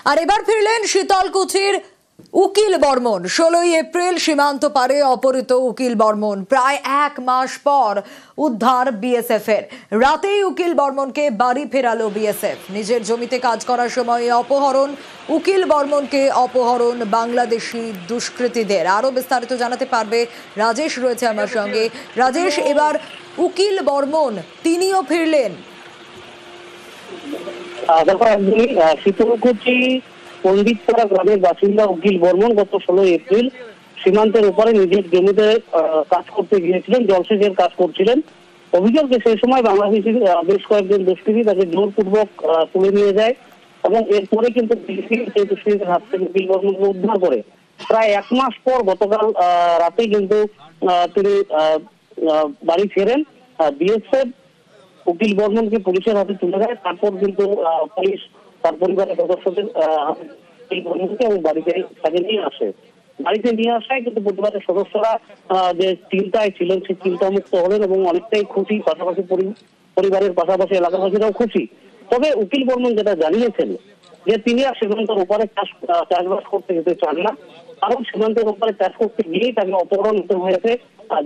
আর এবার ফিরলেন শীতলকুচির উকিল বর্মন। 16 এপ্রিল সীমান্ত পারে অপহৃত উকিল বর্মন। প্রায় 1 মাস পর উদ্ধার বিএসএফ এর। রাতেই উকিল বর্মনকে বাড়ি ফেরালো বিএসএফ। নিজের জমিতে কাজ করার সময় অপহরণ। উকিল বর্মনকে অপহরণ বাংলাদেশি দুষ্কৃতীদের। আরো বিস্তারিত জানাতে পারবে রাজেশ, রয়েছে আমার সঙ্গে। রাজেশ, এবার উকিল বর্মন তিনিও ফিরলেন। শীতলকুচি পণ্ডিতপাড়া গ্রামের বাসিন্দা উকিল বর্মন গত 16 এপ্রিল সীমান্তের উপরে নিজের জমিতে কাজ করতে গিয়েছিলেন, জলসেচের কাজ করছিলেন। অভিযোগ যে সেই সময় বাংলাদেশের বেশ কয়েকজন দুষ্কৃতী তাকে জোরপূর্বক তুলে নিয়ে যায় এবং এরপরে কিন্তু সেই দুষ্কৃতীদের হাত থেকে উকিল বর্মনকে উদ্ধার করে। প্রায় 1 মাস পর গতকাল রাতে কিন্তু তিনি বাড়ি ফেরেন। বিএসএফ উকিল বর্মনকে পুলিশের হাতে তুলে দেয়। তারপর কিন্তু পুলিশ তার পরিবারের সদস্যদের উকিল বর্মনকে এবং বাড়িতে তাকে নিয়ে আসে। বাড়িতে নিয়ে আসায় কিন্তু পরিবারের সদস্যরা যে চিন্তায় ছিলেন সেই চিন্তামুক্ত হলেন এবং অনেকটাই খুশি। পাশাপাশি পরিবারের পাশাপাশি এলাকাবাসীরাও খুশি। তবে উকিল বর্মন যেটা জানিয়েছেন যে তিনি আর সীমান্তের ওপারে চাষবাস করতে যেতে চান না, কারণ সীমান্তের ওপারে চাষ করতে গিয়েই তাকে অপহরণ হয়েছে।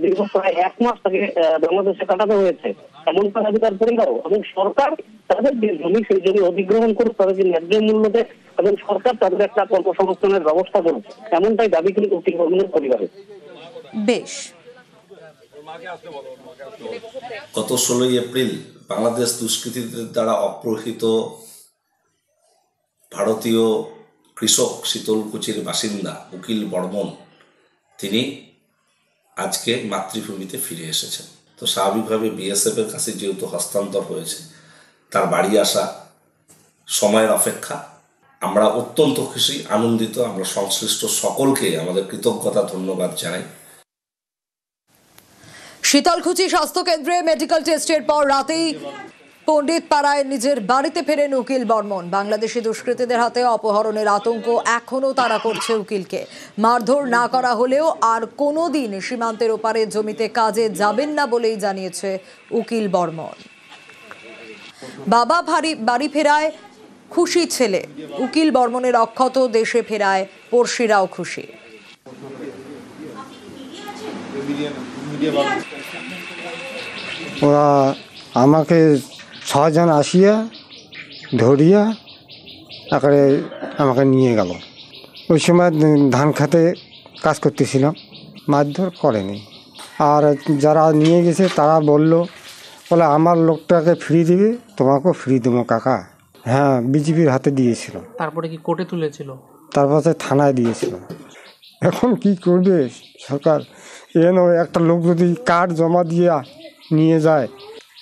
দীর্ঘ প্রায় 1 মাস তাকে বাংলাদেশে কাটাতে হয়েছে। এমন দাবি তার পরিবারও, এবং সরকার তাদের যে জমি সেই জমি অধিগ্রহণ করুক, তাদেরকে ন্যায্য মূল্য দেয় এবং সরকার তাদের একটা কর্মসংস্থানের ব্যবস্থা করুক, এমনটাই দাবি কিন্তু উকিল বর্মনের পরিবারের। বেশ, গত 16 এপ্রিল বাংলাদেশ দুষ্কৃতীদের দ্বারা অপহৃত ভারতীয় কৃষক শীতলকুচির বাসিন্দা উকিল বর্মন তিনি আজকে মাতৃভূমিতে ফিরে এসেছেন। তো স্বাভাবিকভাবে বিএসএফ এর কাছে যেহেতু হস্তান্তর হয়েছে, তার বাড়ি আসা সময়ের অপেক্ষা। আমরা অত্যন্ত খুশি, আনন্দিত। আমরা সংশ্লিষ্ট সকলকে আমাদের কৃতজ্ঞতা ধন্যবাদ জানাই। শীতলকুচি স্বাস্থ্য কেন্দ্রে মেডিকেল টেস্টের পর রাতেই পণ্ডিতপাড়ায় নিজের বাড়িতে ফেরেন উকিল বর্মন। বাংলাদেশি দুষ্কৃতীদের হাতে অপহরণের আতঙ্ক এখনো তাড়া করছে উকিলকে। মারধর না করা হলেও আর কোনোদিন সীমান্তের ওপারে জমিতে কাজে যাবেন না বলেই জানিয়েছে উকিল বর্মন। বাবা বাড়ি ফেরায় খুশি ছেলে। উকিল বর্মনের অক্ষত দেশে ফেরায় পড়শিরাও খুশি। ওরা আমাকে 6 জন আসিয়া ধরিয়া তারপরে আমাকে নিয়ে গেল। ওই সময় ধান খেতে কাজ করতেছিলাম, মারধর করেনি। আর যারা নিয়ে গেছে তারা বললো আমার লোকটাকে ফ্রি দিবে, তোমাকেও ফ্রি দেবো কাকা। হ্যাঁ, বিজেপির হাতে দিয়েছিল। তারপরে কি কোর্টে তুলেছিল? তারপরে থানায় দিয়েছিল। এখন কি করবে সরকার? একটা লোক যদি কার্ড জমা দিয়ে নিয়ে যায়,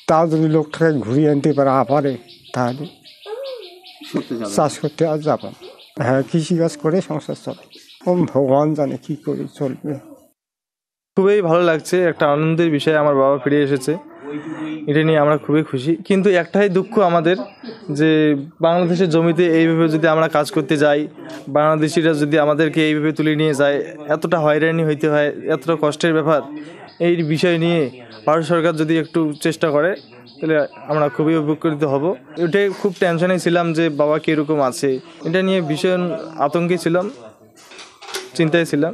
তাও যদি লোকটাকে ঘুরিয়ে আনতে পারে তাহলে চাষ করতে আর যাবেন। হ্যাঁ, কৃষিকাজ করে সংসার চলে। ভগবান জানে কি করে চলবে। খুবই ভালো লাগছে, একটা আনন্দের বিষয়। আমার বাবা ফিরে এসেছে, এটা নিয়ে আমরা খুবই খুশি। কিন্তু একটাই দুঃখ আমাদের, যে বাংলাদেশের জমিতে এইভাবে যদি আমরা কাজ করতে যাই, বাংলাদেশিরা যদি আমাদেরকে এইভাবে তুলে নিয়ে যায়, এতটা হয়রানি হইতে হয়, এতটা কষ্টের ব্যাপার। এই বিষয় নিয়ে ভারত সরকার যদি একটু চেষ্টা করে তাহলে আমরা খুবই উপকৃত হব। এটাই খুব টেনশনে ছিলাম যে বাবা কীরকম আছে, এটা নিয়ে ভীষণ আতঙ্কে ছিলাম, চিন্তায় ছিলাম।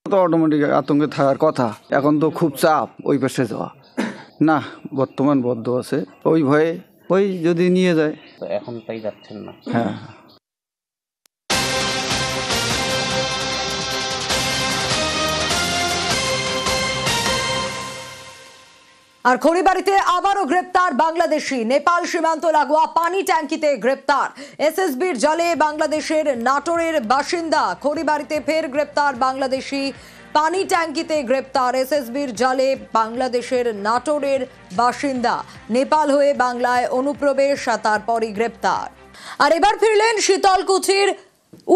তো অটোমেটিক আতঙ্কে থাকার কথা। এখন তো খুব চাপ ওই পাশে যাওয়া না, বর্তমান বদ্ধ আছে ওই ভয়ে, ওই যদি নিয়ে যায়। এখন তাই যাচ্ছেন না? হ্যাঁ। আর খড়িবাড়িতে আবারও গ্রেপ্তার বাংলাদেশি। নেপাল সীমান্ত লাগোয়া পানি ট্যাঙ্কিতে গ্রেপ্তার। এসএসবির জালে বাংলাদেশের নাটোরের বাসিন্দা। খড়িবাড়িতে ফের গ্রেপ্তার বাংলাদেশি। পানি ট্যাঙ্কিতে গ্রেপ্তার। এসএসবির জালে বাংলাদেশের নাটোরের বাসিন্দা। নেপাল হয়ে বাংলায় অনুপ্রবেশ, তারপরই গ্রেপ্তার। আর এবার ফিরলেন শীতলকুচির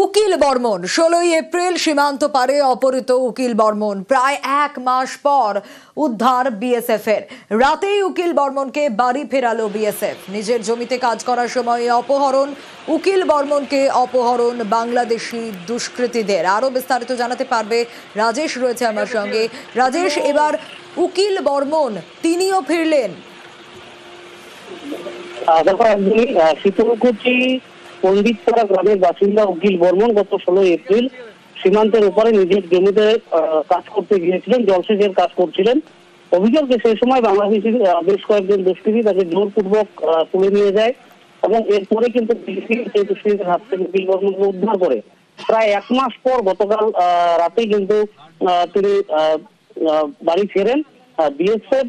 উকিল বর্মন। 16 এপ্রিল সীমান্ত পারে অপহৃত উকিল বর্মন। প্রায় 1 মাস পর উদ্ধার বিএসএফ এর। রাতেই উকিল বর্মনকে বাড়ি ফেরালো বিএসএফ। নিজের জমিতে কাজ করার সময় অপহরণ। উকিল বর্মনকে অপহরণ বাংলাদেশি দুষ্কৃতীদের। আরো বিস্তারিত জানাতে পারবে রাজেশ, রয়েছে আমার সঙ্গে। রাজেশ, এবার উকিল বর্মন তিনিও ফিরলেন। শীতলকুচি পণ্ডিতপাড়া গ্রামের বাসিন্দা উকিল বর্মন গত 16 এপ্রিল সীমান্তের ওপারে নিজের জমিতে কাজ করতে গিয়েছিলেন, জলসেচের কাজ করছিলেন। অভিযোগ যে সেই সময় বাংলাদেশের বেশ কয়েকজন দুষ্কৃতী তাকে জোরপূর্বক তুলে নিয়ে যায় এবং এরপরে কিন্তু সেই দুষ্কৃতীদের হাত থেকে উকিল বর্মনকে উদ্ধার করে। প্রায় 1 মাস পর গতকাল রাতে কিন্তু তিনি বাড়ি ফেরেন। বিএসএফ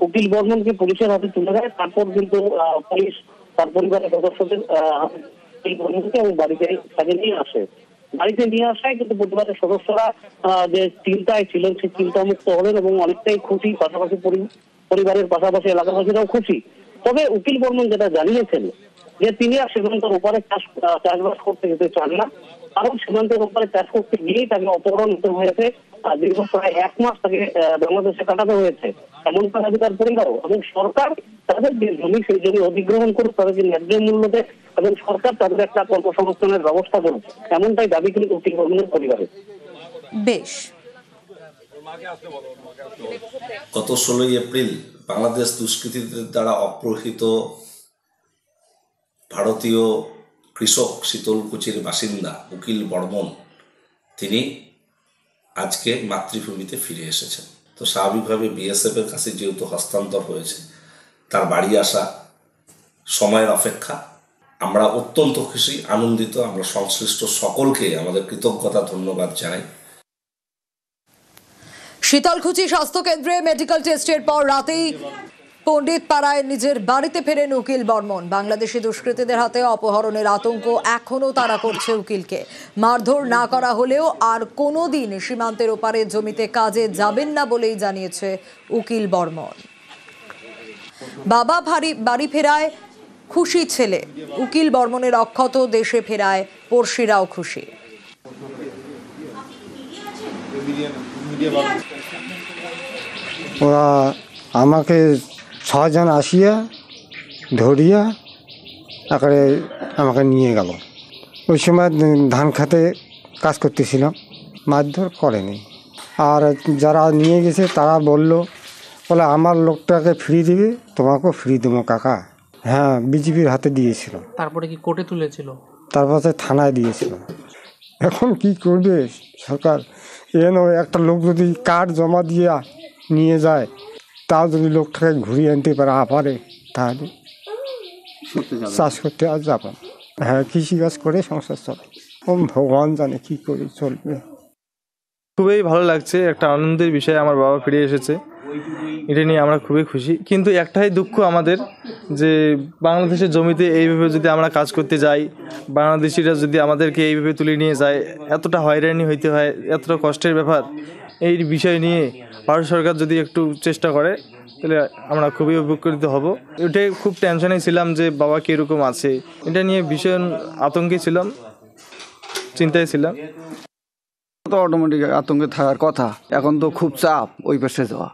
উকিল বর্মনকে পুলিশের হাতে তুলে দেয়। তারপর কিন্তু পুলিশ তার পরিবারের সদস্যদের উকিল বর্মনকে এবং বাড়িতে তাকে নিয়ে আসে। বাড়িতে নিয়ে আসায় কিন্তু পরিবারের সদস্যরা যে চিন্তায় ছিলেন সেই চিন্তামুক্ত হলেন এবং অনেকটাই খুশি, পাশাপাশি পরিবারের পাশাপাশি এলাকাবাসীরাও খুশি। তবে উকিল বর্মন যেটা জানিয়েছেন যে তিনি আর সীমান্তের ওপারে চাষবাস করতে যেতে চান না, কারণ সীমান্তের ওপারে চাষ করতে গিয়েই তাকে অপহরণ হতে হয়েছে। দীর্ঘ প্রায় 1 মাস তাকে বাংলাদেশে কাটাতে হয়েছে, এমনটা দাবি তার পরিবারও। এবং সরকার তাদের যে জমি সেই জমি অধিগ্রহণ করুক, তাদেরকে ন্যায্য মূল্য দেয় এবং সরকার তাদের একটা কর্মসংস্থানের ব্যবস্থা করুক, এমনটাই দাবি কিন্তু উকিল বর্মনের পরিবারের। বেশ, গত 16 এপ্রিল বাংলাদেশ দুষ্কৃতীদের দ্বারা অপহৃত ভারতীয় কৃষক শীতলকুচির বাসিন্দা উকিল বর্মন তিনি আজকে মাতৃভূমিতে ফিরে এসেছেন। তো স্বাভাবিকভাবে বিএসএফের কাছে যেহেতু হস্তান্তর হয়েছে, তার বাড়ি আসা সময়ের অপেক্ষা। আমরা অত্যন্ত খুশি, আনন্দিত। আমরা সংশ্লিষ্ট সকলকে আমাদের কৃতজ্ঞতা ধন্যবাদ জানাই। শীতলকুচি স্বাস্থ্য কেন্দ্রে মেডিকেল টেস্টের পর রাতেই পণ্ডিতপাড়ায় নিজের বাড়িতে ফেরেন উকিল বর্মন। বাংলাদেশি দুষ্কৃতীদের হাতে অপহরণের আতঙ্ক এখনও তাড়া করছে উকিলকে। মারধর না করা হলেও আর কোনোদিন সীমান্তের ওপারে জমিতে কাজে যাবেন না বলেই জানিয়েছে উকিল বর্মন। বাবা বাড়ি ফেরায় খুশি ছেলে, উকিল বর্মনের অক্ষত দেশে ফেরায় পড়শিরাও খুশি। ওরা আমাকে 6 জন আসিয়া ধরিয়া একেবারে আমাকে নিয়ে গেল। ওই সময় ধান খেতে কাজ করতেছিলাম, মারধর করেনি। আর যারা নিয়ে গেছে তারা বললো আমার লোকটাকে ফ্রি দিবে, তোমাকেও ফ্রি দেবো কাকা। হ্যাঁ, বিজেপির হাতে দিয়েছিল। তারপরে কি কোর্টে তুলেছিল? তারপরে থানায় দিয়েছিল। এখন কি করবে সরকার? একটা লোক যদি কার্ড জমা দিয়ে নিয়ে যায়, তাও যদি লোকটাকে ঘুরিয়ে আনতে পারে তাহলে চাষ করতে আর যাবেন। হ্যাঁ, কৃষিকাজ করে সংসার চলে। ভগবান জানে কি করে চলবে। খুবই ভালো লাগছে, একটা আনন্দের বিষয়। আমার বাবা ফিরে এসেছে, এটা নিয়ে আমরা খুবই খুশি। কিন্তু একটাই দুঃখ আমাদের, যে বাংলাদেশের জমিতে এইভাবে যদি আমরা কাজ করতে যাই, বাংলাদেশিরা যদি আমাদেরকে এইভাবে তুলে নিয়ে যায়, এতটা হয়রানি হইতে হয়, এতটা কষ্টের ব্যাপার। এই বিষয় নিয়ে ভারত সরকার যদি একটু চেষ্টা করে তাহলে আমরা খুবই উপকৃত হব। এটাই খুব টেনশনে ছিলাম যে বাবা কীরকম আছে, এটা নিয়ে ভীষণ আতঙ্কে ছিলাম, চিন্তায় ছিলাম। তো অটোমেটিক আতঙ্কে থাকার কথা। এখন তো খুব চাপ ওই পাশে যাওয়া,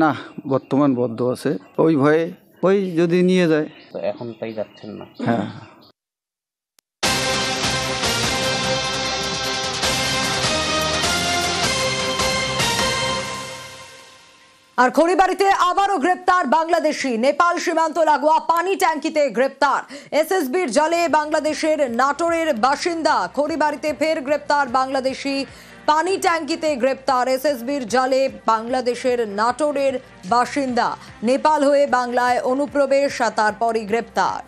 না বর্তমান বদ্ধ আছে ওই ভয়ে, ওই যদি নিয়ে যায়। তো এখন তাই যাচ্ছেন না? হ্যাঁ। আর খড়িবাড়িতে আবারও গ্রেপ্তার বাংলাদেশি, নেপাল সীমান্ত লাগোয়া পানি ট্যাঙ্কিতে গ্রেপ্তার। এসএসবির জালে বাংলাদেশের নাটোরের বাসিন্দা। খড়িবাড়িতে ফের গ্রেপ্তার বাংলাদেশি, পানি ট্যাঙ্কিতে গ্রেপ্তার। এসএসবির জালে বাংলাদেশের নাটোরের বাসিন্দা, নেপাল হয়ে বাংলায় অনুপ্রবেশ, তারপরই গ্রেপ্তার।